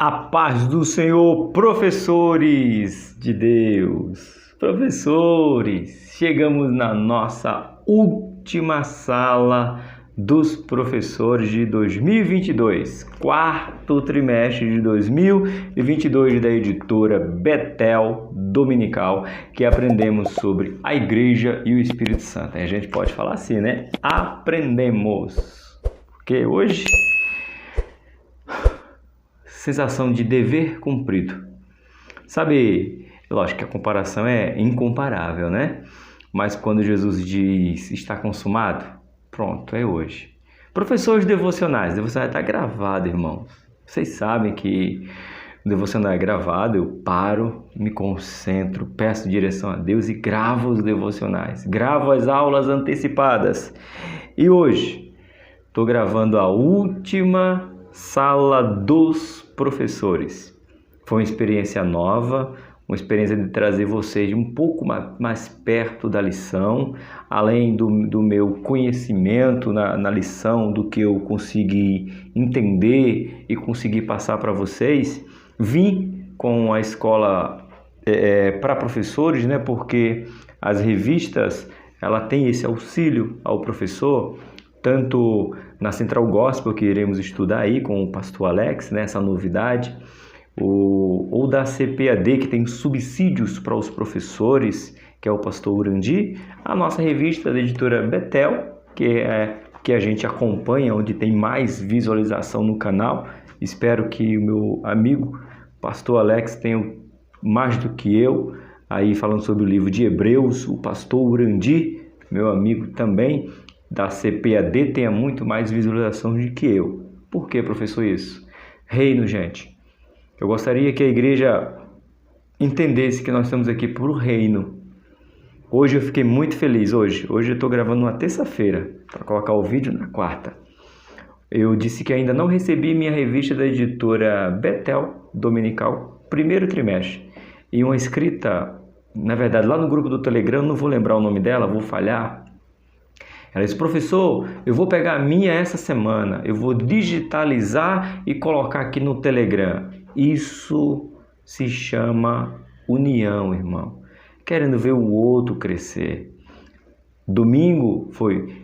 A paz do Senhor, professores de Deus, professores, chegamos na nossa última sala dos professores de 2022, quarto trimestre de 2022 da editora Betel Dominical, que aprendemos sobre a Igreja e o Espírito Santo. A gente pode falar assim, né? Aprendemos, porque hoje... sensação de dever cumprido. Sabe, lógico que a comparação é incomparável, né? Mas quando Jesus diz está consumado, pronto, é hoje. Professores devocionais, devocional está gravado, irmãos. Vocês sabem que o devocional é gravado, eu paro, me concentro, peço direção a Deus e gravo os devocionais, gravo as aulas antecipadas. E hoje estou gravando a última sala dos professores. Foi uma experiência nova, uma experiência de trazer vocês um pouco mais perto da lição, além do meu conhecimento na lição, do que eu consegui entender e consegui passar para vocês. Vim com a escola para professores, né? Porque as revistas ela tem esse auxílio ao professor, tanto na Central Gospel, que iremos estudar aí com o pastor Alex, né, essa novidade, ou da CPAD, que tem subsídios para os professores, que é o pastor Urandi, a nossa revista da editora Betel, que a gente acompanha, onde tem mais visualização no canal. Espero que o meu amigo, pastor Alex, tenha mais do que eu, aí falando sobre o livro de Hebreus, o pastor Urandi, meu amigo também, da CPAD, tenha muito mais visualização do que eu. Por que, professor, isso? Reino, gente. Eu gostaria que a igreja entendesse que nós estamos aqui por reino. Hoje eu fiquei muito feliz, hoje eu estou gravando uma terça-feira, para colocar o vídeo na quarta. Eu disse que ainda não recebi minha revista da editora Betel Dominical, primeiro trimestre. E uma inscrita, na verdade, lá no grupo do Telegram, não vou lembrar o nome dela, vou falhar. Ela disse, professor, eu vou pegar a minha essa semana, eu vou digitalizar e colocar aqui no Telegram. Isso se chama união, irmão. Querendo ver o outro crescer. Domingo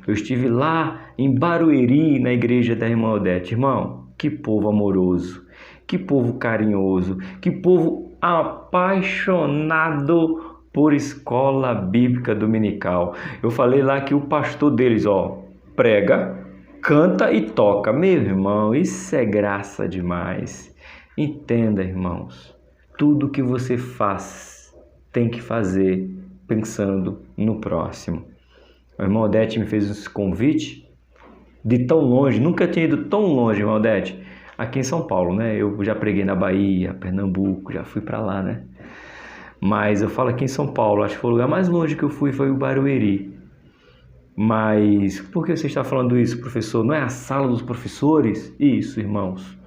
eu estive lá em Barueri, na igreja da irmã Odete. Irmão, que povo amoroso, que povo carinhoso, que povo apaixonado por escola bíblica dominical. Eu falei lá que o pastor deles, prega, canta e toca. Meu irmão, isso é graça demais. Entenda, irmãos, tudo que você faz tem que fazer pensando no próximo. O irmão Odete me fez esse convite de tão longe, nunca tinha ido tão longe, irmão Odete, aqui em São Paulo, né? Eu já preguei na Bahia, Pernambuco, já fui para lá, né? Mas eu falo aqui em São Paulo, acho que foi o lugar mais longe que eu fui, foi o Barueri. Mas por que você está falando isso, professor? Não é a sala dos professores? Isso, irmãos.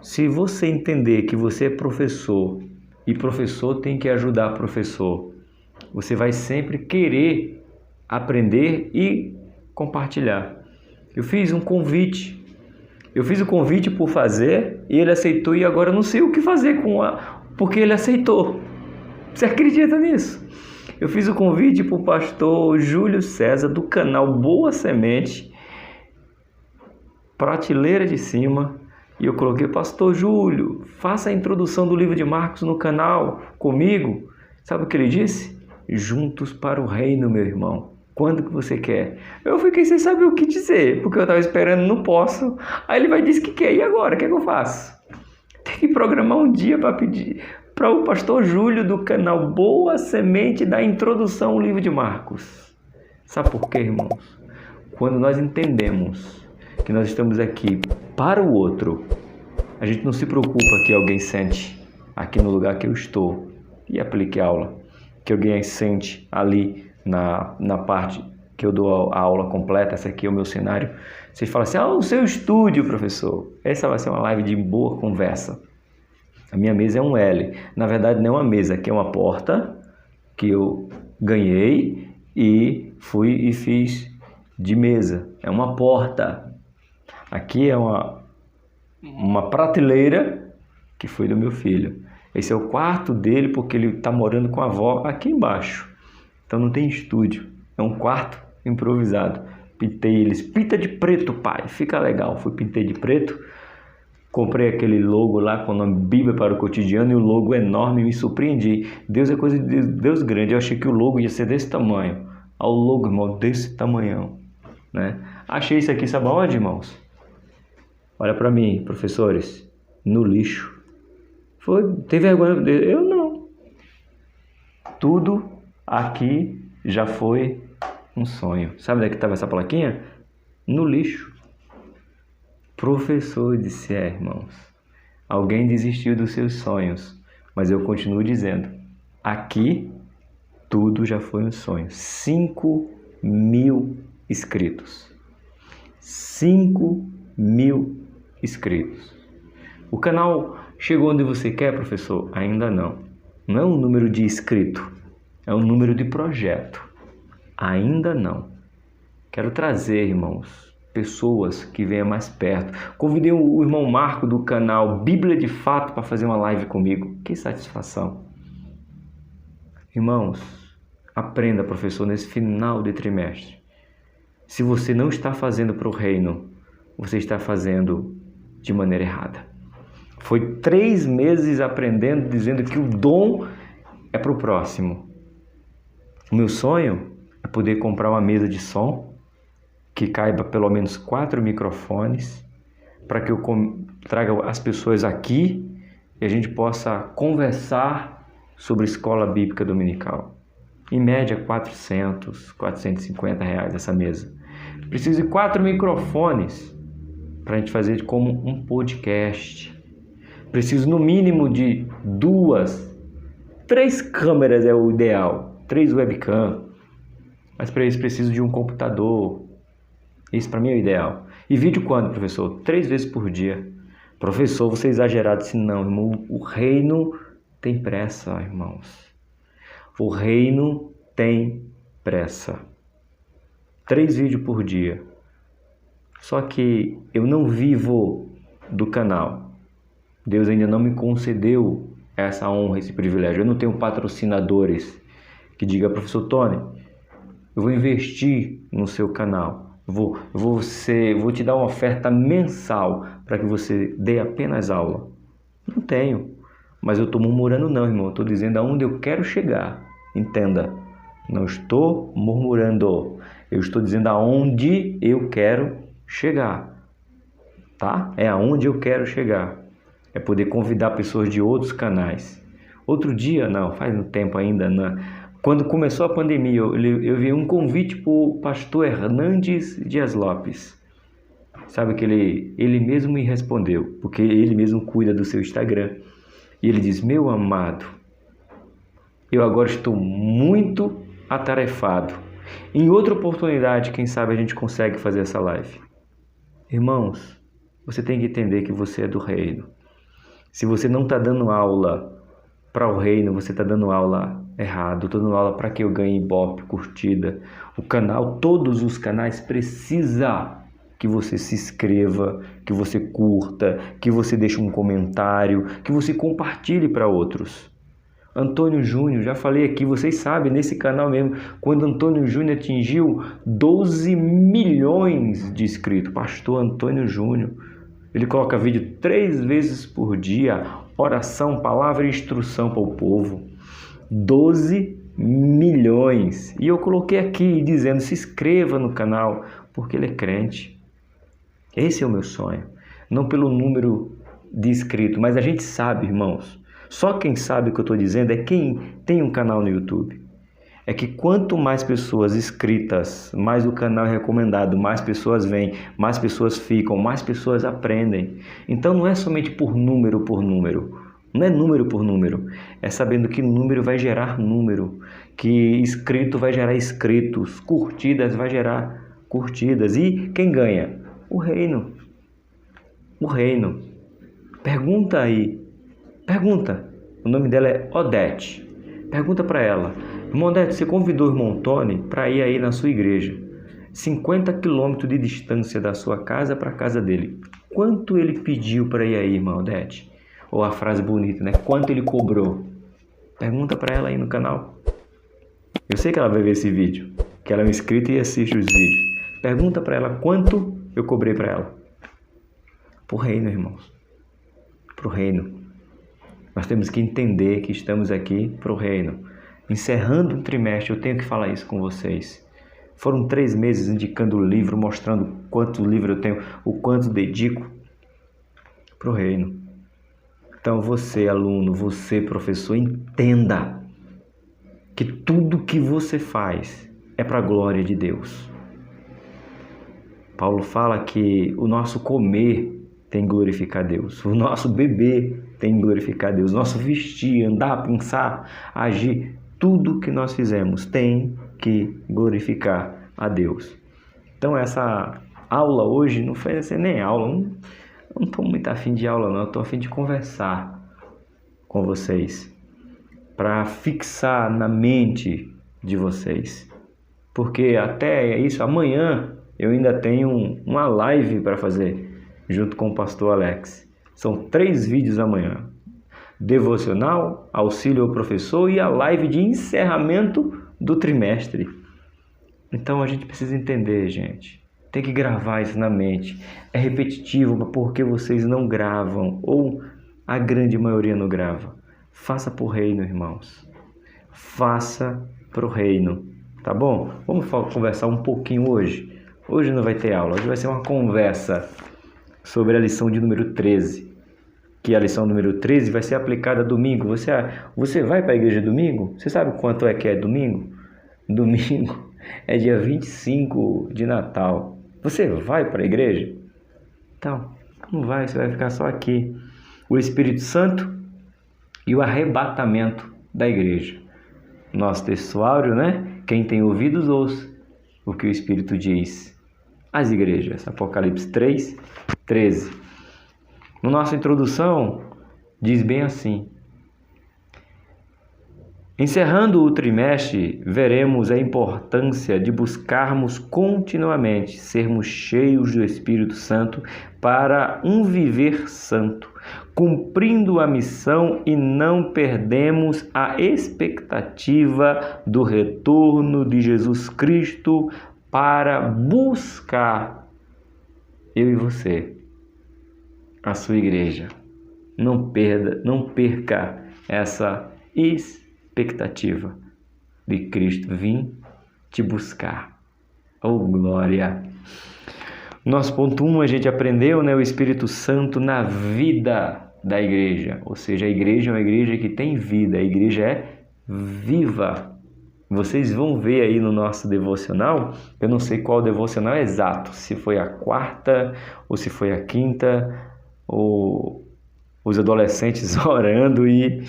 Se você entender que você é professor e professor tem que ajudar professor, você vai sempre querer aprender e compartilhar. Eu fiz um convite. Eu fiz o convite por fazer e ele aceitou e agora eu não sei o que fazer porque ele aceitou. Você acredita nisso? Eu fiz o convite para o pastor Júlio César, do canal Boa Semente, prateleira de cima, e eu coloquei, pastor Júlio, faça a introdução do livro de Marcos no canal comigo. Sabe o que ele disse? Juntos para o reino, meu irmão. Quando que você quer? Eu fiquei sem saber o que dizer, porque eu estava esperando, não posso. Aí ele vai dizer que quer, e agora? O que é que eu faço? Tem que programar um dia para pedir para o pastor Júlio do canal Boa Semente da introdução ao livro de Marcos. Sabe por quê, irmãos? Quando nós entendemos que nós estamos aqui para o outro, a gente não se preocupa que alguém sente aqui no lugar que eu estou e aplique a aula, que alguém sente ali na parte que eu dou a aula completa. Essa aqui é o meu cenário. Vocês falam assim, o seu estúdio, professor. Essa vai ser uma live de boa conversa. A minha mesa é um L. Na verdade, não é uma mesa, aqui é uma porta que eu ganhei e fui e fiz de mesa. É uma porta. Aqui é uma prateleira que foi do meu filho. Esse é o quarto dele porque ele está morando com a avó aqui embaixo. Então não tem estúdio, é um quarto improvisado. Pintei eles, pinta de preto, pai, fica legal. Pintei de preto, comprei aquele logo lá com o nome Bíblia para o Cotidiano e o logo enorme, me surpreendi. Deus é coisa de Deus grande, eu achei que o logo ia ser desse tamanho. O logo, irmão, desse tamanhão, né? Achei isso aqui, sabe onde, irmãos? Olha para mim, professores, no lixo. Tem vergonha? Eu não. Tudo aqui já foi um sonho. Sabe onde é que estava essa plaquinha? No lixo. Professor disse, irmãos, alguém desistiu dos seus sonhos, mas eu continuo dizendo, aqui tudo já foi um sonho. 5.000 inscritos. 5.000 inscritos. O canal chegou onde você quer, professor? Ainda não. Não é um número de inscrito, é um número de projeto. Ainda não. Quero trazer, irmãos, pessoas que venham mais perto. Convidei o irmão Marco do canal Bíblia de Fato para fazer uma live comigo. Que satisfação. Irmãos, aprenda, professor, nesse final de trimestre. Se você não está fazendo para o reino, você está fazendo de maneira errada. Foi 3 meses aprendendo, dizendo que o dom é para o próximo. O meu sonho é poder comprar uma mesa de som que caiba pelo menos 4 microfones para que eu traga as pessoas aqui e a gente possa conversar sobre escola bíblica dominical. Em média, 400, 450 reais essa mesa. Preciso de 4 microfones para a gente fazer como um podcast. Preciso no mínimo de 2, 3 câmeras é o ideal, 3 webcam. Mas para isso preciso de um computador. Isso para mim é o ideal. E vídeo quando, professor? 3 vezes por dia. Professor, você é exagerado. Se não, irmão, o reino tem pressa, irmãos. O reino tem pressa. 3 vídeos por dia. Só que eu não vivo do canal. Deus ainda não me concedeu essa honra, esse privilégio. Eu não tenho patrocinadores que digam, professor Tony, eu vou investir no seu canal. Vou te dar uma oferta mensal para que você dê apenas aula. Não tenho. Mas eu estou murmurando não, irmão. Eu estou dizendo aonde eu quero chegar. Entenda. Não estou murmurando. Eu estou dizendo aonde eu quero chegar. Tá? É aonde eu quero chegar. É poder convidar pessoas de outros canais. Outro dia, não, faz um tempo ainda, não. Quando começou a pandemia, eu vi um convite para o pastor Hernandes Dias Lopes. Sabe que ele mesmo me respondeu, porque ele mesmo cuida do seu Instagram. E ele diz, meu amado, eu agora estou muito atarefado. Em outra oportunidade, quem sabe a gente consegue fazer essa live. Irmãos, você tem que entender que você é do reino. Se você não está dando aula para o reino, você está dando aula errado. Estou dando aula para que eu ganhe ibope, curtida. O canal, todos os canais precisam que você se inscreva, que você curta, que você deixe um comentário, que você compartilhe para outros. Antônio Júnior, já falei aqui, vocês sabem, nesse canal mesmo, quando Antônio Júnior atingiu 12 milhões de inscritos, pastor Antônio Júnior, ele coloca vídeo 3 vezes por dia, oração, palavra e instrução para o povo. 12 milhões. E eu coloquei aqui dizendo, se inscreva no canal, porque ele é crente. Esse é o meu sonho. Não pelo número de inscritos, mas a gente sabe, irmãos, só quem sabe o que eu estou dizendo é quem tem um canal no YouTube. É que quanto mais pessoas inscritas, mais o canal é recomendado, mais pessoas vêm, mais pessoas ficam, mais pessoas aprendem. Então não é somente por número, não é número por número, é sabendo que número vai gerar número, que inscrito vai gerar inscritos, curtidas vai gerar curtidas. E quem ganha? O reino. O reino. Pergunta aí. Pergunta. O nome dela é Odete. Pergunta para ela. Irmão Odete, você convidou o irmão Tony para ir aí na sua igreja. 50 quilômetros de distância da sua casa para a casa dele. Quanto ele pediu para ir aí, irmã Odete? Ou a frase bonita, né? Quanto ele cobrou? Pergunta para ela aí no canal. Eu sei que ela vai ver esse vídeo, que ela é inscrita e assiste os vídeos. Pergunta para ela quanto eu cobrei para ela. Pro reino, irmãos. Pro reino. Nós temos que entender que estamos aqui pro reino. Encerrando um trimestre, eu tenho que falar isso com vocês. Foram 3 meses indicando o livro, mostrando quanto livro eu tenho, o quanto dedico pro reino. Então você, aluno, você, professor, entenda que tudo que você faz é para a glória de Deus. Paulo fala que o nosso comer tem que glorificar Deus, o nosso beber tem que glorificar Deus, o nosso vestir, andar, pensar, agir, tudo que nós fizemos tem que glorificar a Deus. Então essa aula hoje não foi assim, nem aula, não estou muito afim de aula não, estou afim de conversar com vocês, para fixar na mente de vocês. Porque até isso, amanhã eu ainda tenho uma live para fazer junto com o pastor Alex. São 3 vídeos amanhã. Devocional, auxílio ao professor e a live de encerramento do trimestre. Então a gente precisa entender, gente. Tem que gravar isso na mente. É repetitivo porque vocês não gravam ou a grande maioria não grava. Faça pro reino, irmãos. Faça pro reino, tá bom? Vamos conversar um pouquinho hoje. Hoje não vai ter aula, hoje vai ser uma conversa sobre a lição de número 13. Que a lição número 13 vai ser aplicada domingo. Você vai para a igreja domingo? Você sabe quanto é que é domingo? Domingo é dia 25 de Natal. Você vai para a igreja? Então, não vai, você vai ficar só aqui. O Espírito Santo e o arrebatamento da igreja. Nosso textuário, né? Quem tem ouvidos, ouça o que o Espírito diz às igrejas. Apocalipse 3, 13. Na nossa introdução, diz bem assim: encerrando o trimestre, veremos a importância de buscarmos continuamente sermos cheios do Espírito Santo para um viver santo, cumprindo a missão e não perdemos a expectativa do retorno de Jesus Cristo para buscar eu e você, a sua igreja. Não perca essa expectativa de Cristo vir te buscar. Oh, glória! Nosso ponto 1, a gente aprendeu, né, o Espírito Santo na vida da igreja. Ou seja, a igreja é uma igreja que tem vida, a igreja é viva. Vocês vão ver aí no nosso devocional, eu não sei qual devocional é exato, se foi a 4ª ou se foi a 5ª, ou os adolescentes orando e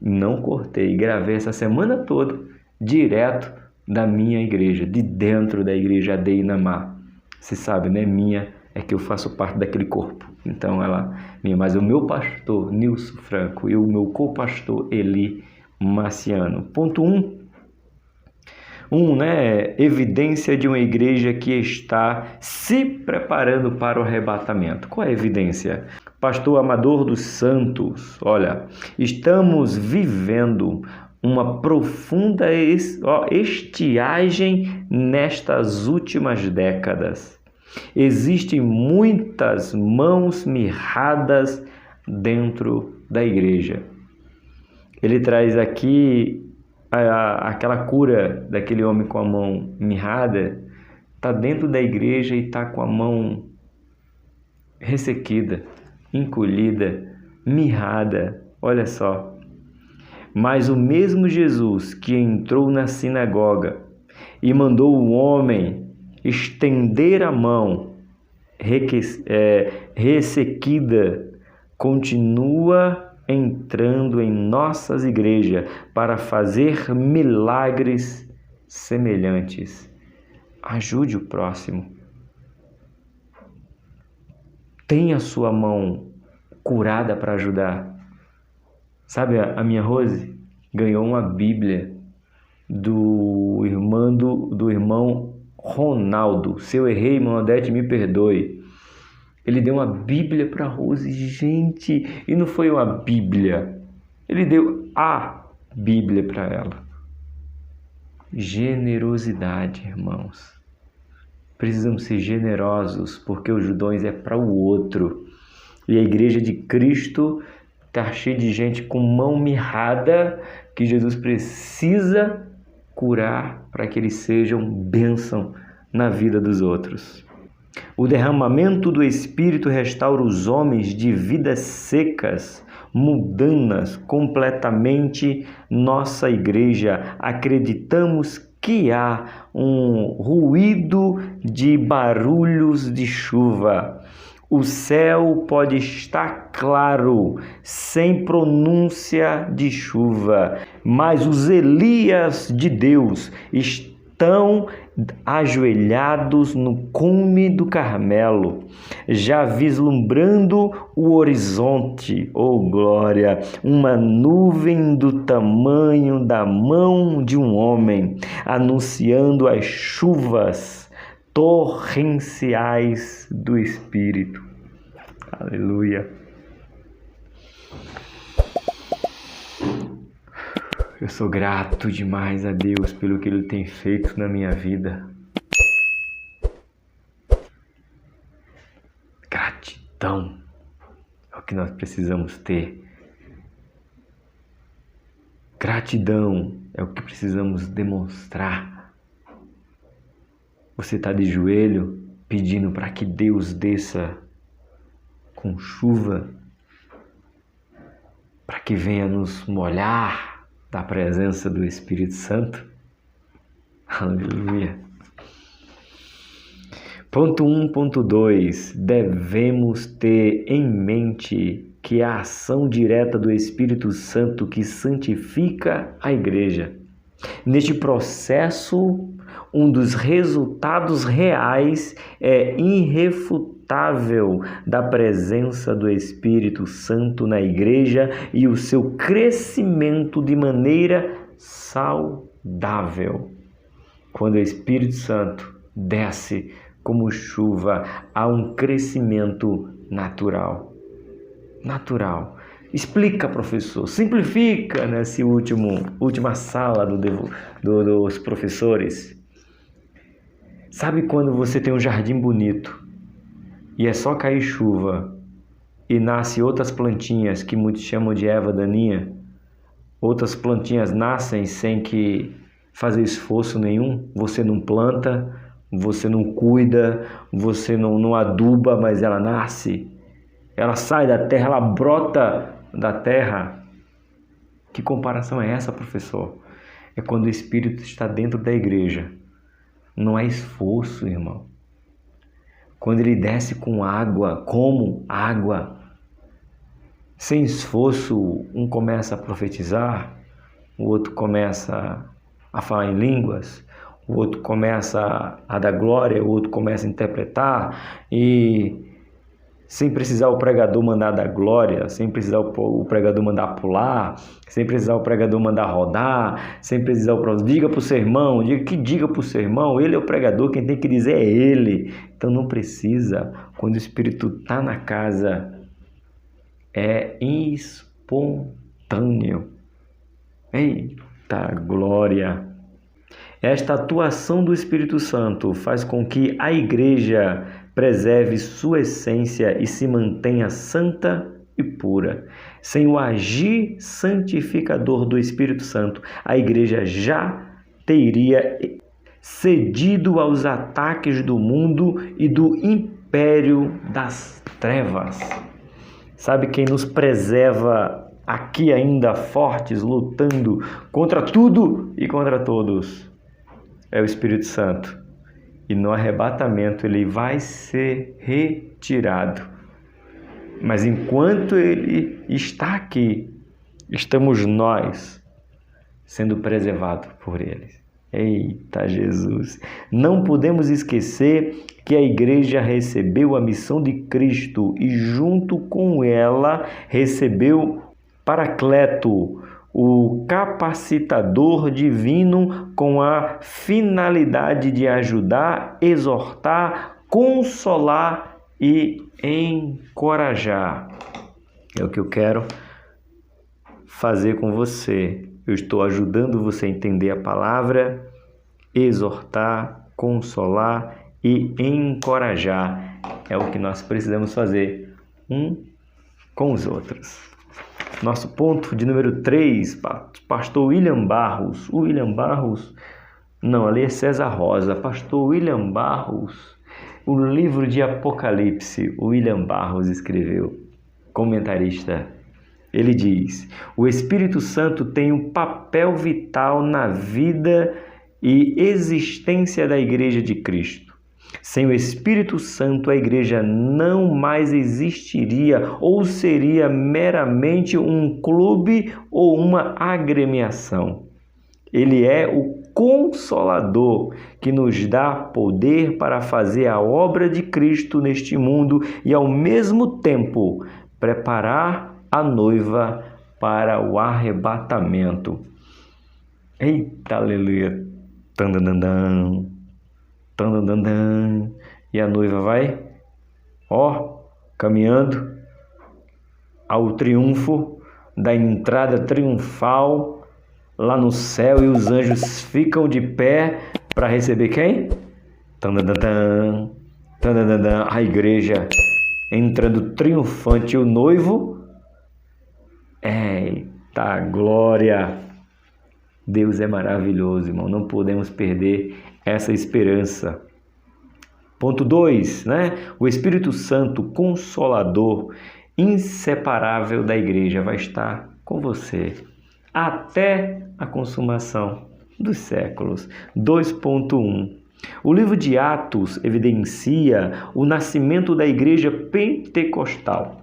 não cortei, gravei essa semana toda direto da minha igreja, de dentro da igreja AD Inamar. Você sabe, né? Minha é que eu faço parte daquele corpo. Então ela minha, mas o meu pastor Nilson Franco e o meu co-pastor Eli Marciano. Ponto 1, né? Evidência de uma igreja que está se preparando para o arrebatamento. Qual é a evidência? Pastor Amador dos Santos, olha, estamos vivendo uma profunda estiagem nestas últimas décadas. Existem muitas mãos mirradas dentro da igreja. Ele traz aqui aquela cura daquele homem com a mão mirrada, está dentro da igreja e está com a mão ressequida, encolhida, mirrada. Olha só. Mas o mesmo Jesus que entrou na sinagoga e mandou o homem estender a mão ressequida, continua entrando em nossas igrejas para fazer milagres semelhantes. Ajude o próximo. Tenha a sua mão curada para ajudar. Sabe, a minha Rose ganhou uma Bíblia do irmão Ronaldo. Se eu errei, irmão Odete, me perdoe. Ele deu uma Bíblia para Rose, gente, e não foi uma Bíblia. Ele deu a Bíblia para ela. Generosidade, irmãos. Precisamos ser generosos, porque os dons é para o outro. E a igreja de Cristo está cheia de gente com mão mirrada que Jesus precisa curar para que eles sejam bênção na vida dos outros. O derramamento do Espírito restaura os homens de vidas secas, mundanas, completamente nossa igreja. Acreditamos que há um ruído de barulhos de chuva. O céu pode estar claro, sem pronúncia de chuva, mas os Elias de Deus estão ajoelhados no cume do Carmelo, já vislumbrando o horizonte, oh glória, uma nuvem do tamanho da mão de um homem, anunciando as chuvas torrenciais do Espírito. Aleluia. Eu sou grato demais a Deus pelo que Ele tem feito na minha vida. Gratidão é o que nós precisamos ter. Gratidão é o que precisamos demonstrar. Você está de joelho pedindo para que Deus desça com chuva, para que venha nos molhar da presença do Espírito Santo? Aleluia. Ponto 1, ponto 2. Devemos ter em mente que a ação direta do Espírito Santo que santifica a igreja. Neste processo, um dos resultados reais é irrefutável da presença do Espírito Santo na igreja e o seu crescimento de maneira saudável. Quando o Espírito Santo desce como chuva, há um crescimento natural. Natural. Explica, professor. Simplifica nessa última sala dos professores. Sabe quando você tem um jardim bonito e é só cair chuva e nasce outras plantinhas que muitos chamam de erva daninha? Outras plantinhas nascem sem que fazer esforço nenhum. Você não planta, você não cuida, você não aduba, mas ela nasce. Ela sai da terra, ela brota da terra. Que comparação é essa, professor? É quando o Espírito está dentro da igreja. Não é esforço, irmão. Quando ele desce com água, como água, sem esforço, um começa a profetizar, o outro começa a falar em línguas, o outro começa a dar glória, o outro começa a interpretar, e sem precisar o pregador mandar dar glória, sem precisar o pregador mandar pular, sem precisar o pregador mandar rodar, sem precisar o pregador diga para o seu irmão, diga para o seu irmão, ele é o pregador, quem tem que dizer é ele. Então não precisa, quando o Espírito está na casa, é espontâneo. Eita glória! Esta atuação do Espírito Santo faz com que a igreja preserve sua essência e se mantenha santa e pura. Sem o agir santificador do Espírito Santo, a igreja já teria cedido aos ataques do mundo e do império das trevas. Sabe quem nos preserva aqui ainda fortes, lutando contra tudo e contra todos? É o Espírito Santo. E no arrebatamento ele vai ser retirado. Mas enquanto ele está aqui, estamos nós sendo preservados por ele. Eita Jesus! Não podemos esquecer que a igreja recebeu a missão de Cristo e junto com ela recebeu Paracleto, o capacitador divino com a finalidade de ajudar, exortar, consolar e encorajar. É o que eu quero fazer com você. Eu estou ajudando você a entender a palavra, exortar, consolar e encorajar. É o que nós precisamos fazer com os outros. Nosso ponto de número 3, pastor William Barros. Não, ali é César Rosa. Pastor William Barros, o livro de Apocalipse, William Barros escreveu, comentarista. Ele diz: o Espírito Santo tem um papel vital na vida e existência da Igreja de Cristo. Sem o Espírito Santo, a Igreja não mais existiria ou seria meramente um clube ou uma agremiação. Ele é o Consolador que nos dá poder para fazer a obra de Cristo neste mundo e, ao mesmo tempo, preparar a noiva para o arrebatamento. Eita, aleluia! Tandandandã, tandandandã. E a noiva vai, caminhando ao triunfo da entrada triunfal lá no céu, e os anjos ficam de pé para receber quem? Tandandandã, tandandandã. A igreja entrando triunfante, o noivo. Eita glória! Deus é maravilhoso, irmão. Não podemos perder essa esperança. Ponto 2, né? O Espírito Santo, Consolador, inseparável da igreja, vai estar com você até a consumação dos séculos. 2.1. O livro de Atos evidencia o nascimento da igreja pentecostal.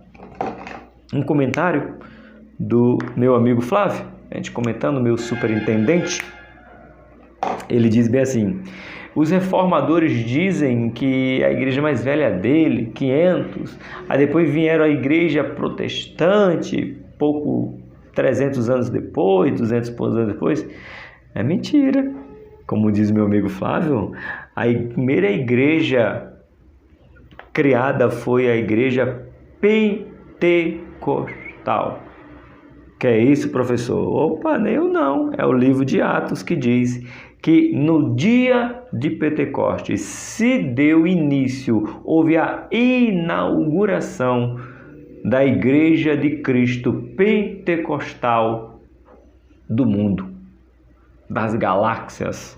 Um comentário do meu amigo Flávio, a gente comentando, meu superintendente, ele diz bem assim: os reformadores dizem que a igreja mais velha dele, 500, aí depois vieram a igreja protestante, 300 anos depois, 200 anos depois. É mentira. Como diz meu amigo Flávio, a primeira igreja criada foi a igreja pentecostal. Que é isso, professor? Opa, nem eu não. É o livro de Atos que diz que no dia de Pentecostes se deu início, houve a inauguração da Igreja de Cristo pentecostal do mundo, das galáxias,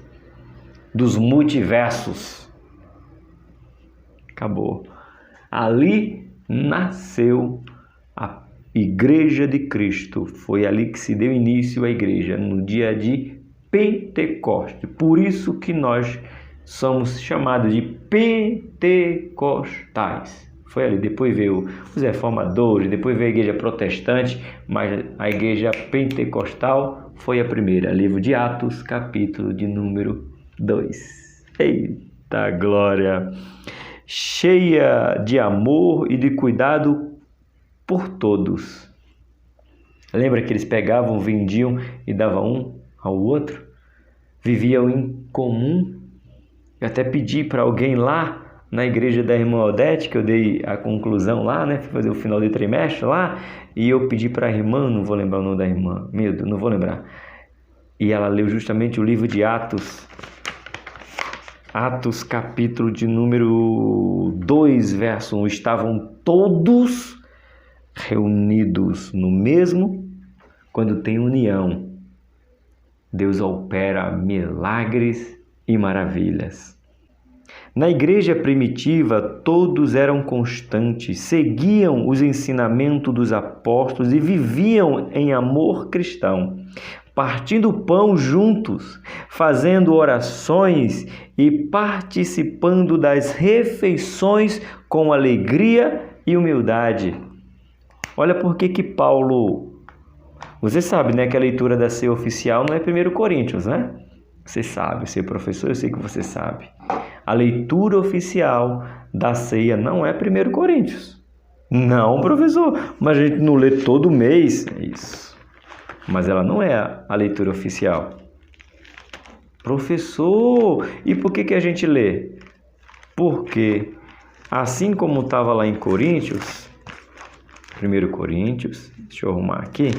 dos multiversos. Acabou. Ali nasceu a Igreja de Cristo. Foi ali que se deu início à igreja, no dia de Pentecoste. Por isso que nós somos chamados de pentecostais. Foi ali. Depois veio os reformadores, depois veio a igreja protestante, mas a igreja pentecostal foi a primeira. Livro de Atos, capítulo de número 2. Eita glória! Cheia de amor e de cuidado por todos. Lembra que eles pegavam, vendiam e davam um ao outro? Viviam em comum. Eu até pedi para alguém lá na igreja da irmã Odete, que eu dei a conclusão lá, né? Fui fazer o final de trimestre lá, e eu pedi para a irmã, não vou lembrar o nome da irmã, não vou lembrar. E ela leu justamente o livro de Atos. Atos, capítulo de número 2, verso 1. Estavam todos reunidos no mesmo. Quando tem união, Deus opera milagres e maravilhas. Na igreja primitiva, todos eram constantes, seguiam os ensinamentos dos apóstolos e viviam em amor cristão, partindo o pão juntos, fazendo orações e participando das refeições com alegria e humildade. Olha por que Paulo... Você sabe, né, que a leitura da ceia oficial não é 1 Coríntios, né? Você sabe, você é professor, eu sei que você sabe. A leitura oficial da ceia não é 1 Coríntios. Não, professor, mas a gente não lê todo mês. É isso. Mas ela não é a leitura oficial. Professor, e por que a gente lê? Porque Assim como estava lá em Coríntios, 1 Coríntios, deixa eu arrumar aqui,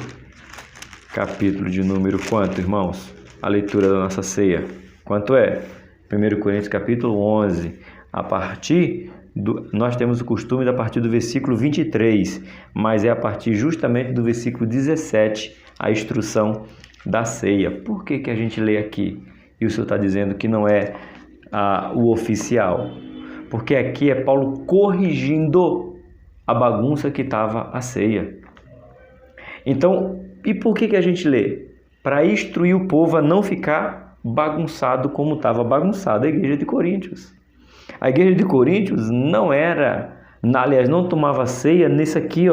capítulo de número quanto, irmãos? A leitura da nossa ceia. Quanto é? 1 Coríntios, capítulo 11. Nós temos o costume a partir do versículo 23, mas é a partir justamente do versículo 17, a instrução da ceia. Por que a gente lê aqui? E o Senhor está dizendo que não é o oficial. Porque aqui é Paulo corrigindo a bagunça que estava a ceia. Então, e por que a gente lê? Para instruir o povo a não ficar bagunçado como estava bagunçada a igreja de Coríntios. A igreja de Coríntios não não tomava ceia nesse aqui,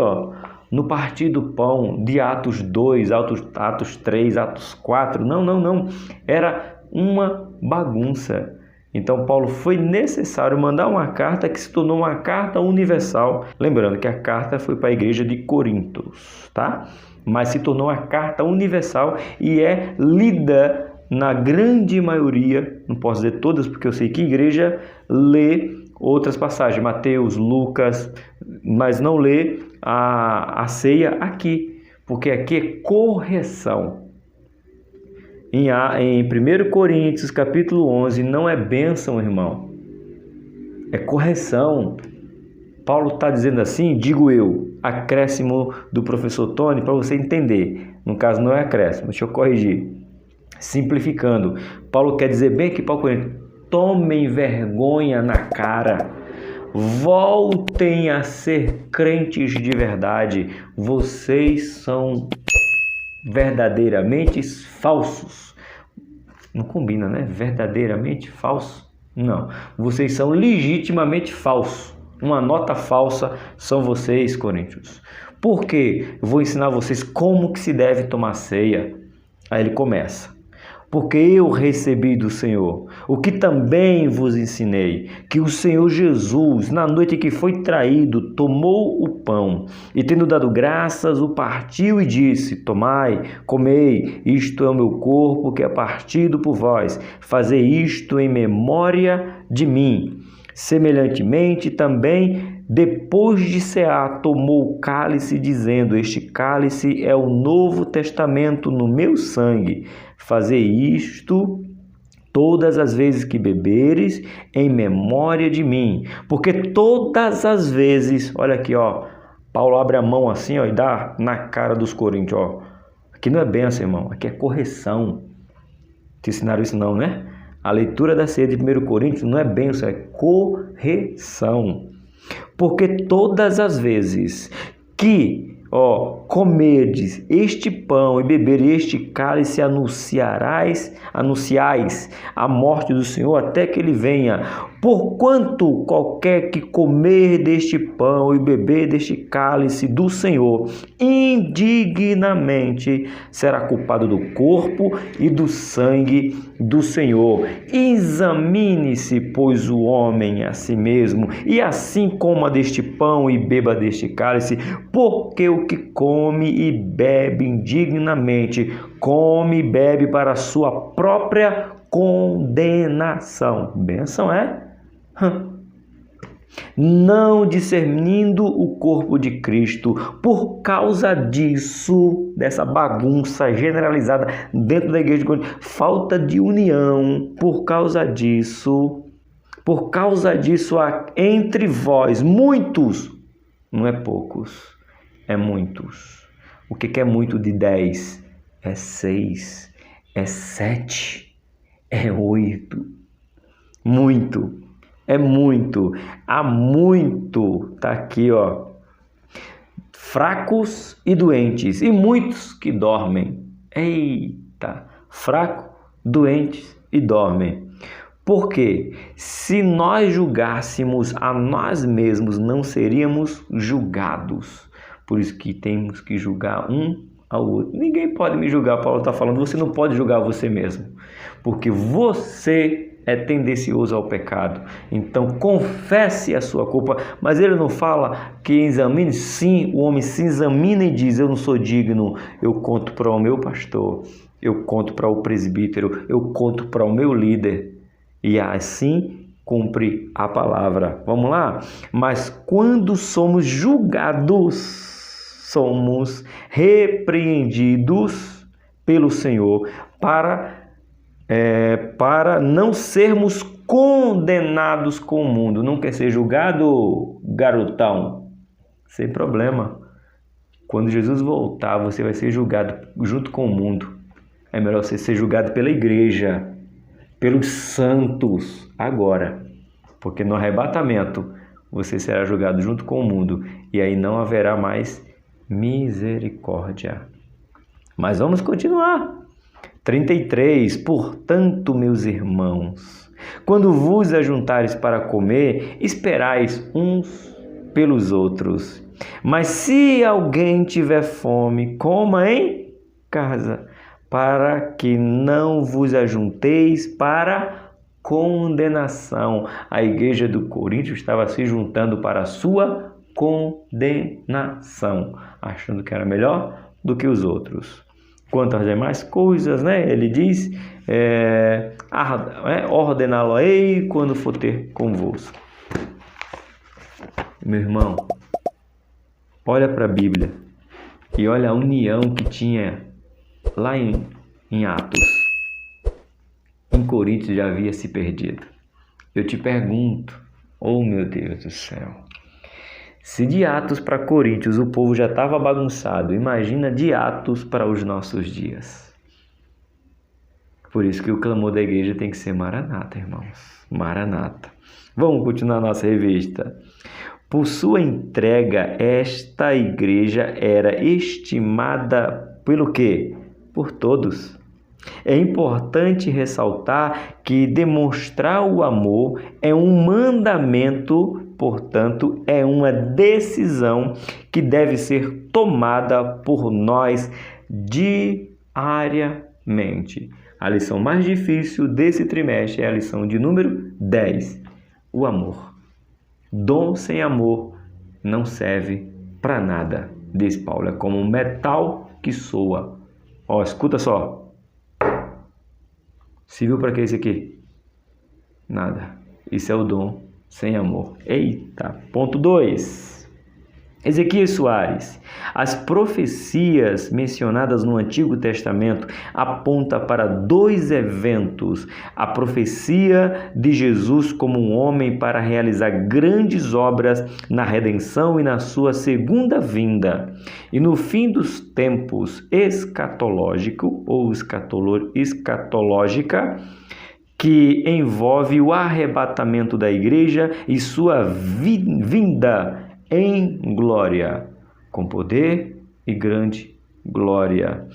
no partir do pão de Atos 2, Atos 3, Atos 4. Não. Era uma bagunça. Então, Paulo foi necessário mandar uma carta que se tornou uma carta universal. Lembrando que a carta foi para a igreja de Corintos, tá? Mas se tornou uma carta universal e é lida na grande maioria, não posso dizer todas, porque eu sei que a igreja lê outras passagens, Mateus, Lucas, mas não lê a ceia aqui, porque aqui é correção. Em 1 Coríntios, capítulo 11, não é bênção, irmão, é correção. Paulo está dizendo assim, digo eu, acréscimo do professor Tony, para você entender. No caso, não é acréscimo, deixa eu corrigir. Simplificando, Paulo quer dizer bem aqui para o Coríntios, tomem vergonha na cara, voltem a ser crentes de verdade, vocês são verdadeiramente falsos. Não combina, né? Verdadeiramente falso? Não, vocês são legitimamente falsos. Uma nota falsa são vocês, coríntios. Por quê? Eu vou ensinar vocês como que se deve tomar ceia. Aí ele começa. Porque eu recebi do Senhor o que também vos ensinei, que o Senhor Jesus, na noite que foi traído, tomou o pão e, tendo dado graças, o partiu e disse, tomai, comei, isto é o meu corpo que é partido por vós, fazei isto em memória de mim. Semelhantemente também, depois de cear, tomou o cálice, dizendo, este cálice é o novo testamento no meu sangue. Fazei isto todas as vezes que beberes, em memória de mim. Porque todas as vezes, olha aqui, Paulo abre a mão assim, e dá na cara dos coríntios, Aqui não é bênção, irmão, aqui é correção. Te ensinaram isso não, né? A leitura da ceia de 1 Coríntios não é bênção, é correção. Porque todas as vezes que comerdes este pão e bebereis este cálice, anunciais a morte do Senhor até que ele venha. Porquanto qualquer que comer deste pão e beber deste cálice do Senhor indignamente será culpado do corpo e do sangue do Senhor. Examine-se, pois, o homem a si mesmo, e assim coma deste pão e beba deste cálice, porque o que come e bebe indignamente, come e bebe para a sua própria condenação. Bênção é? Não discernindo o corpo de Cristo. Por causa disso, dessa bagunça generalizada dentro da igreja de Corinto, falta de união, por causa disso há entre vós muitos, não é poucos, é muitos. O que é muito de 10? É 6, é 7, é 8. Muito, é muito, há muito, tá aqui, fracos e doentes, e muitos que dormem. Eita, fraco, doentes e dormem. Porque se nós julgássemos a nós mesmos, não seríamos julgados. Por isso que temos que julgar um ao outro. Ninguém pode me julgar, Paulo está falando, você não pode julgar você mesmo. Porque você é tendencioso ao pecado. Então, confesse a sua culpa. Mas ele não fala que examine. Sim, o homem se examina e diz, eu não sou digno. Eu conto para o meu pastor, eu conto para o presbítero, eu conto para o meu líder. E assim cumpre a palavra. Vamos lá? Mas quando somos julgados, somos repreendidos pelo Senhor para não sermos condenados com o mundo. Não quer ser julgado, garotão? Sem problema. Quando Jesus voltar, você vai ser julgado junto com o mundo. É melhor você ser julgado pela igreja, pelos santos, agora. Porque no arrebatamento, você será julgado junto com o mundo. E aí não haverá mais misericórdia. Mas vamos continuar. 33. Portanto, meus irmãos, quando vos ajuntares para comer, esperais uns pelos outros. Mas se alguém tiver fome, coma em casa, para que não vos ajunteis para condenação. A igreja do Coríntios estava se juntando para a sua condenação, achando que era melhor do que os outros. Quanto às demais coisas, ele diz, ordená-lo-ei quando for ter convosco. Meu irmão, olha para a Bíblia e olha a união que tinha lá em Atos. Em Coríntios já havia se perdido. Eu te pergunto, oh meu Deus do céu, se de Atos para Coríntios o povo já estava bagunçado, imagina de Atos para os nossos dias. Por isso que o clamor da igreja tem que ser Maranata, irmãos. Maranata. Vamos continuar a nossa revista. Por sua entrega, esta igreja era estimada pelo quê? Por todos. É importante ressaltar que demonstrar o amor é um mandamento, portanto, é uma decisão que deve ser tomada por nós diariamente. A lição mais difícil desse trimestre é a lição de número 10, o amor. Dom sem amor não serve para nada, diz Paulo. É como um metal que soa. Ó, escuta só. Serviu para que isso aqui? Nada. Isso é o dom sem amor. Eita. Ponto 2. Ezequias Soares. As profecias mencionadas no Antigo Testamento apontam para 2 eventos. A profecia de Jesus como um homem para realizar grandes obras na redenção e na sua segunda vinda. E no fim dos tempos escatológico ou escatológica, que envolve o arrebatamento da igreja e sua vinda em glória, com poder e grande glória.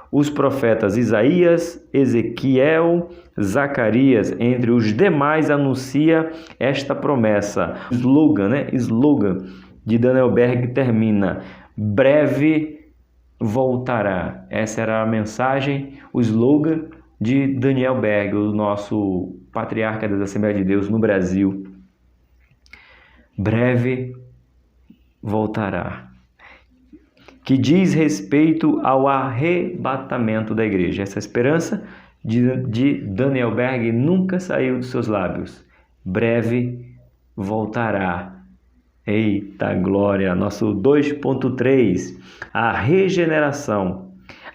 Os profetas Isaías, Ezequiel, Zacarias, entre os demais, anuncia esta promessa. Slogan de Daniel Berg termina: breve voltará. Essa era a mensagem, o slogan de Daniel Berg, o nosso patriarca das Assembleias de Deus no Brasil. Breve voltará, que diz respeito ao arrebatamento da igreja. Essa esperança de Daniel Berg nunca saiu dos seus lábios. Breve voltará. Eita glória! Nosso 2.3, a regeneração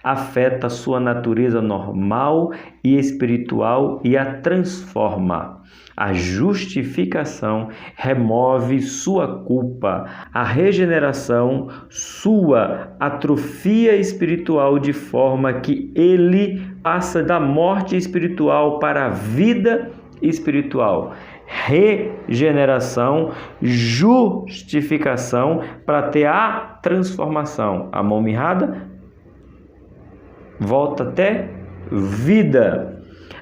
afeta sua natureza normal e espiritual e a transforma. A justificação remove sua culpa. A regeneração, sua atrofia espiritual, de forma que ele passa da morte espiritual para a vida espiritual. Regeneração, justificação para ter a transformação. A mão mirrada volta até vida.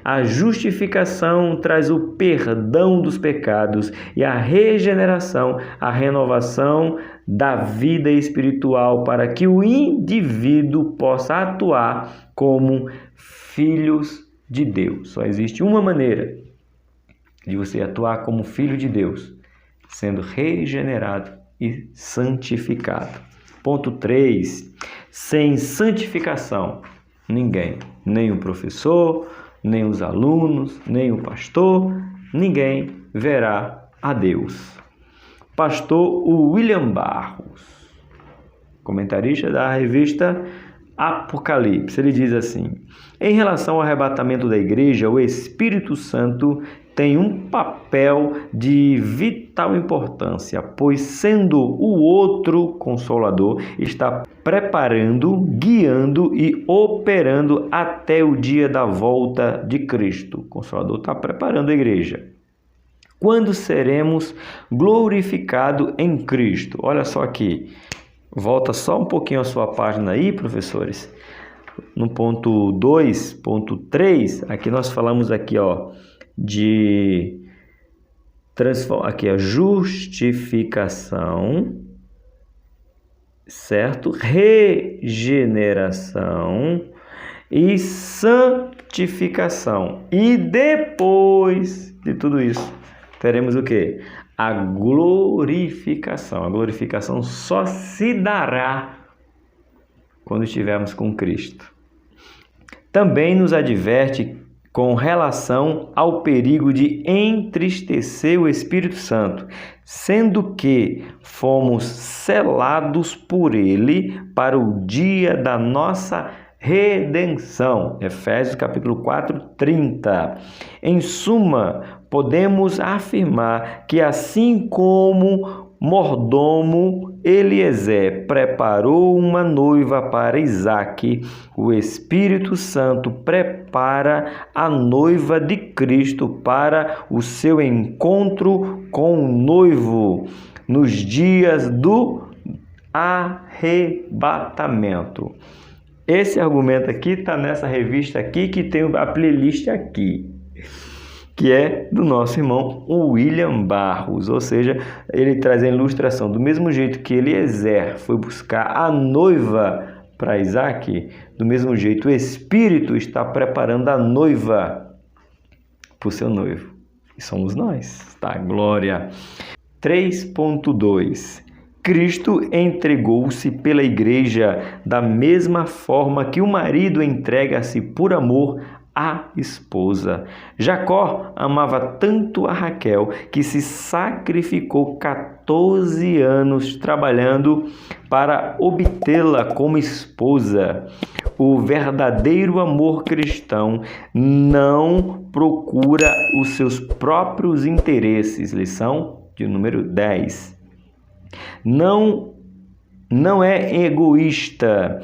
A justificação traz o perdão dos pecados e a regeneração, a renovação da vida espiritual para que o indivíduo possa atuar como filhos de Deus. Só existe uma maneira de você atuar como filho de Deus, sendo regenerado e santificado. Ponto 3. Sem santificação, ninguém, nem o professor, nem os alunos, nem o pastor, ninguém verá a Deus. Pastor William Barros, comentarista da revista Apocalipse, ele diz assim: em relação ao arrebatamento da igreja, o Espírito Santo tem um papel de vital importância, pois sendo o outro Consolador, está preparando, guiando e operando até o dia da volta de Cristo. O Consolador está preparando a igreja. Quando seremos glorificados em Cristo? Olha só aqui, volta só um pouquinho a sua página aí, professores. No ponto 2.3, aqui nós falamos aqui, ó, de aqui a justificação, certo? Regeneração e santificação. E depois de tudo isso, teremos o quê? A glorificação. A glorificação só se dará quando estivermos com Cristo. Também nos adverte com relação ao perigo de entristecer o Espírito Santo, sendo que fomos selados por ele para o dia da nossa redenção. Efésios capítulo 4, 30. Em suma, podemos afirmar que assim como mordomo Eliezer preparou uma noiva para Isaque, o Espírito Santo prepara a noiva de Cristo para o seu encontro com o noivo nos dias do arrebatamento. Esse argumento aqui está nessa revista aqui, que tem a playlist aqui, que é do nosso irmão William Barros, ou seja, ele traz a ilustração. Do mesmo jeito que Eliezer foi buscar a noiva para Isaque, do mesmo jeito o Espírito está preparando a noiva para o seu noivo. E somos nós, tá? Glória! 3.2 Cristo entregou-se pela igreja da mesma forma que o marido entrega-se por amor à esposa. Jacó amava tanto a Raquel que se sacrificou 14 anos trabalhando para obtê-la como esposa. O verdadeiro amor cristão não procura os seus próprios interesses. Lição de número 10. Não é egoísta.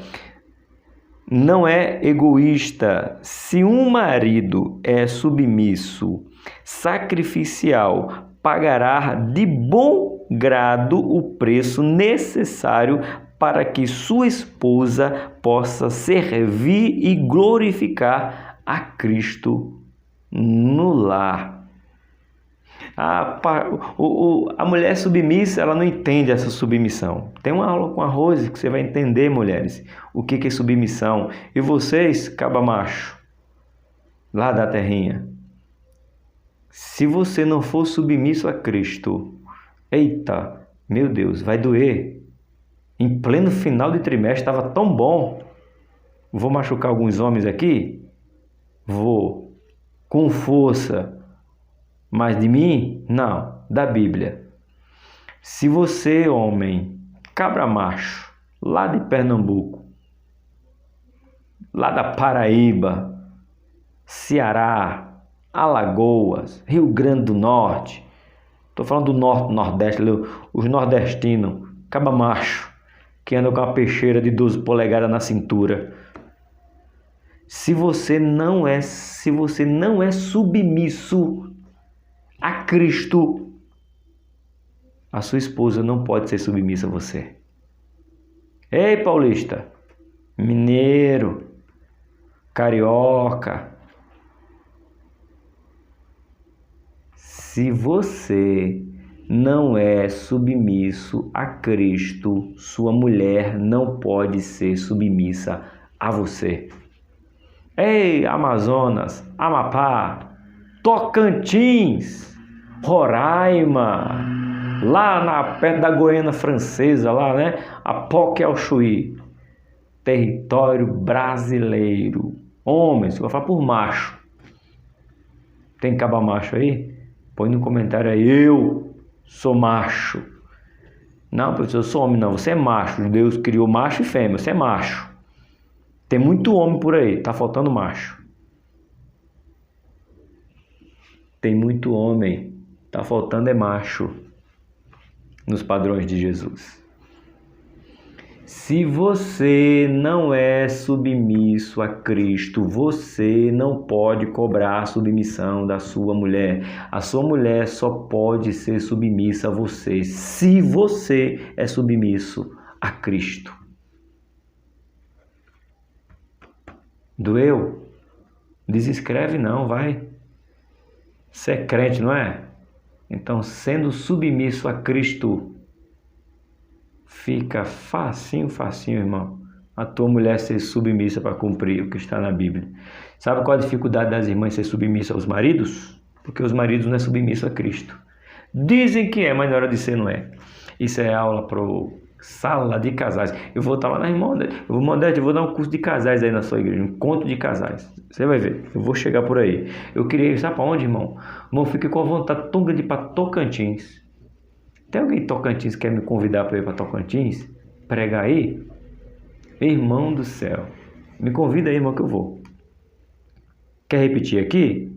Não é egoísta. Se um marido é submisso, sacrificial, pagará de bom grado o preço necessário para que sua esposa possa servir e glorificar a Cristo no lar. A mulher submissa, ela não entende essa submissão. Tem uma aula com a Rose que você vai entender, mulheres, o que é submissão. E vocês, caba macho, lá da terrinha, se você não for submisso a Cristo, eita, meu Deus, vai doer. Em pleno final de trimestre estava tão bom. Vou machucar alguns homens aqui? Vou. Com força. Mas de mim? Não, da Bíblia. Se você, homem, cabra macho, lá de Pernambuco, lá da Paraíba, Ceará, Alagoas, Rio Grande do Norte, estou falando do norte, nordeste, os nordestinos, cabra macho, que anda com uma peixeira de 12 polegadas na cintura. Se você não é submisso a Cristo, a sua esposa não pode ser submissa a você. Ei, paulista, mineiro, carioca, se você não é submisso a Cristo, sua mulher não pode ser submissa a você. Ei, Amazonas, Amapá, Tocantins, Roraima, lá perto da Guiana Francesa, lá, né? Apoque ao Chuí, território brasileiro. Homens, eu vou falar por macho. Tem caba macho aí? Põe no comentário aí, eu sou macho. Não, professor, eu sou homem. Não, você é macho. Deus criou macho e fêmea, você é macho. Tem muito homem por aí, tá faltando macho. Tem muito homem, tá faltando é macho nos padrões de Jesus. Se você não é submisso a Cristo, você não pode cobrar a submissão da sua mulher. A sua mulher só pode ser submissa a você se você é submisso a Cristo. Doeu? Desinscreve não, vai. Você é crente, não é? Então, sendo submisso a Cristo, fica facinho, irmão, a tua mulher ser submissa para cumprir o que está na Bíblia. Sabe qual a dificuldade das irmãs ser submissas aos maridos? Porque os maridos não é submisso a Cristo. Dizem que é, mas na hora de ser não é. Isso é aula para sala de casais. Eu vou estar lá na irmã, eu vou dar um curso de casais aí na sua igreja, um encontro de casais. Você vai ver, eu vou chegar por aí. Eu queria ir, sabe para onde, irmão? Irmão, fique com a vontade tão grande para Tocantins. Tem alguém em Tocantins que quer me convidar para ir para Tocantins? Pregar aí? Irmão do céu. Me convida aí, irmão, que eu vou. Quer repetir aqui?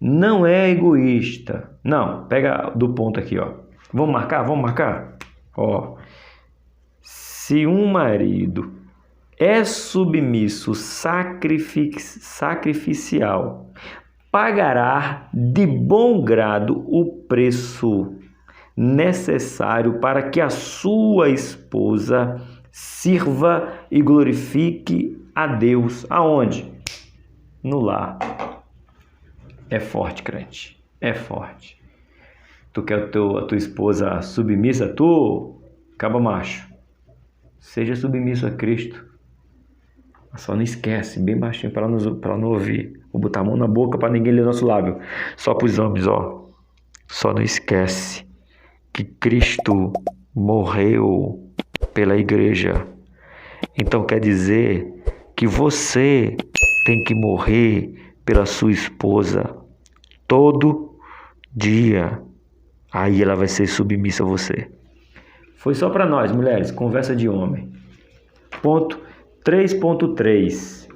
Não é egoísta. Não, pega do ponto aqui, ó. Vamos marcar? Ó. Se um marido é submisso, sacrificial, pagará de bom grado o preço necessário para que a sua esposa sirva e glorifique a Deus. Aonde? No lar. É forte, crente. É forte. Tu quer a tua esposa submissa? Tu, caba macho, seja submisso a Cristo. Só não esquece, bem baixinho para não ouvir. Vou botar a mão na boca para ninguém ler nosso lábio. Só para os homens, ó. Só não esquece que Cristo morreu pela igreja. Então quer dizer que você tem que morrer pela sua esposa todo dia. Aí ela vai ser submissa a você. Foi só para nós, mulheres, conversa de homem. Ponto 3.3.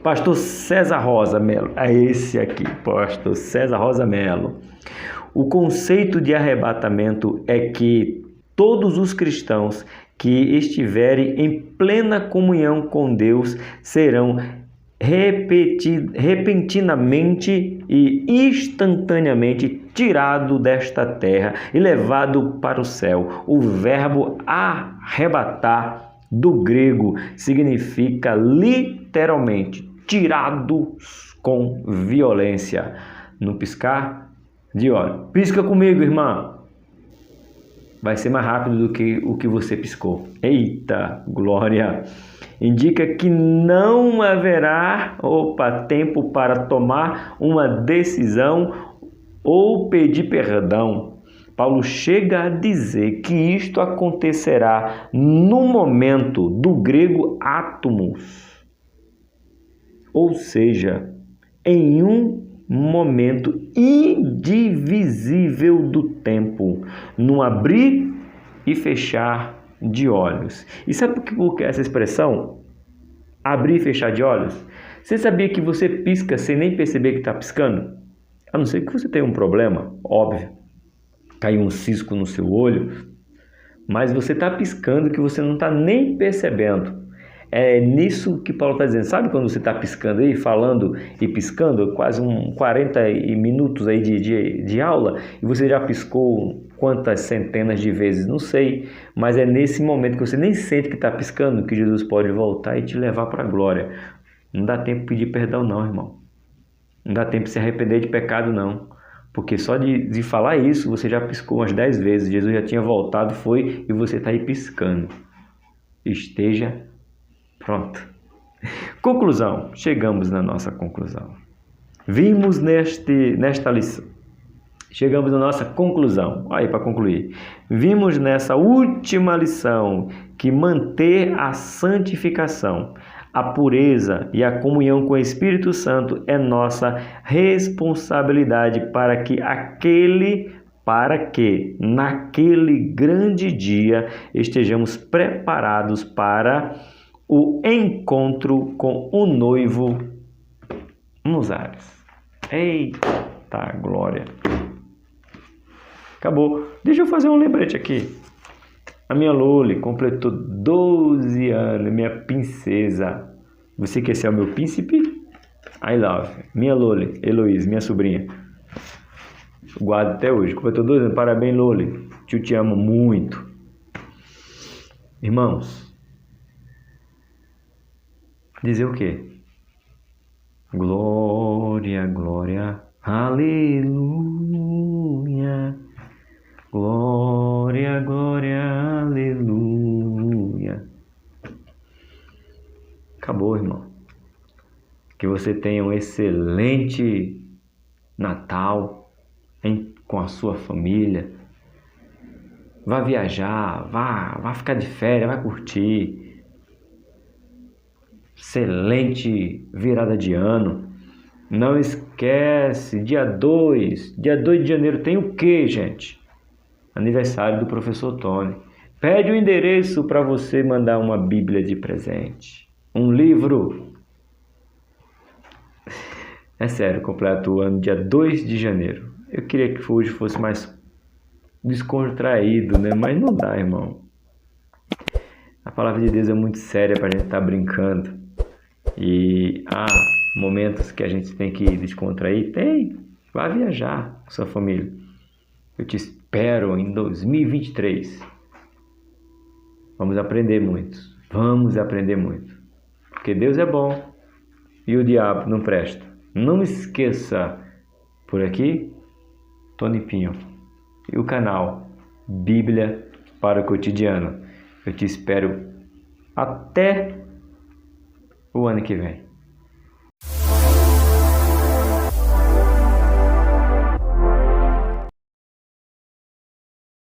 Pastor César Rosa Melo. É esse aqui, pastor César Rosa Melo. O conceito de arrebatamento é que todos os cristãos que estiverem em plena comunhão com Deus serão repentinamente e instantaneamente tirado desta terra e levado para o céu. O verbo arrebatar do grego significa literalmente tirados com violência. No piscar de olho. Pisca comigo, irmã. Vai ser mais rápido do que o que você piscou. Eita, glória! Indica que não haverá tempo para tomar uma decisão ou pedir perdão. Paulo chega a dizer que isto acontecerá no momento do grego átomos, ou seja, em um momento indivisível do tempo, num abrir e fechar de olhos. E sabe por que essa expressão? Abrir e fechar de olhos? Você sabia que você pisca sem nem perceber que está piscando? A não ser que você tenha um problema, óbvio. Caiu um cisco no seu olho, mas você está piscando que você não está nem percebendo. É nisso que Paulo está dizendo. Sabe quando você está piscando aí, falando e piscando, quase 40 minutos aí de aula, e você já piscou quantas centenas de vezes? Não sei, mas é nesse momento que você nem sente que está piscando que Jesus pode voltar e te levar para a glória. Não dá tempo de pedir perdão não, irmão. Não dá tempo de se arrepender de pecado não. Porque só de falar isso, você já piscou umas 10 vezes. Jesus já tinha voltado, foi, e você está aí piscando. Esteja pronto. Conclusão. Chegamos na nossa conclusão. Vimos nesta lição. Chegamos na nossa conclusão. Aí, para concluir. Vimos nessa última lição que manter a santificação, a pureza e a comunhão com o Espírito Santo é nossa responsabilidade para que naquele grande dia estejamos preparados para o encontro com o noivo nos ares. Eita glória! Acabou. Deixa eu fazer um lembrete aqui. A minha Loli completou 12 anos, minha princesa. Você quer ser o meu príncipe? I love. Minha Loli, Heloísa, minha sobrinha. Guardo até hoje. Completou 12 anos. Parabéns, Loli. Tio, te amo muito. Irmãos, dizer o quê? Glória, glória, aleluia. Glória, glória, aleluia. Acabou, irmão. Que você tenha um excelente Natal com a sua família. Vá viajar, vá ficar de férias, vai curtir. Excelente virada de ano. Não esquece, dia 2 de janeiro tem o quê, gente? Aniversário do professor Tony. Pede o endereço para você mandar uma Bíblia de presente. Um livro. É sério, completo o ano dia 2 de janeiro. Eu queria que hoje fosse mais descontraído, né? Mas não dá, irmão. A palavra de Deus é muito séria para a gente estar brincando. E há momentos que a gente tem que descontrair. Tem. Vá viajar com sua família. Eu te espero em 2023. Vamos aprender muito. Porque Deus é bom e o diabo não presta. Não esqueça, por aqui, Tony Pinho e o canal Bíblia para o Cotidiano. Eu te espero até o ano que vem.